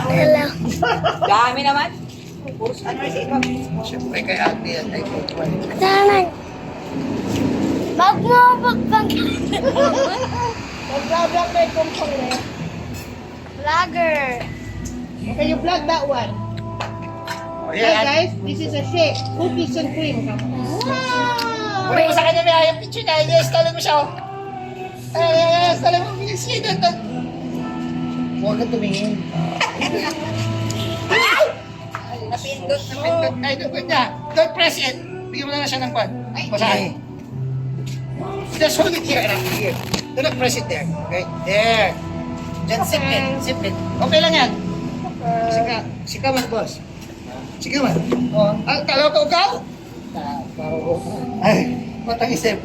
Hello. Dami naman. Puros ano rin ito. Siyempre kay ate yan ay kukuha. Tanan. Wag mo pagpag... Mag-vlog na itong pangre. Vlogger. Okay, you vlog that one. O Hey yan. guys, this is a shake. Cookies and cream. Wow! Uli mo sa kanya may yung picture na. I-installan mo siya. I-installan mo. Bilis siya doon. Huwag ka tumingin. Napindot. Ay, doon niya. Don't press it. Bigyan mo na siya ng kwan. Basahin. Just hold it here. Here. Do not press it there. Okay? There. Then zip it. Zip it. Okay lang yan. Sika man, boss. Sika man. Oh, talaw ka ugaw? Ay, matang isip.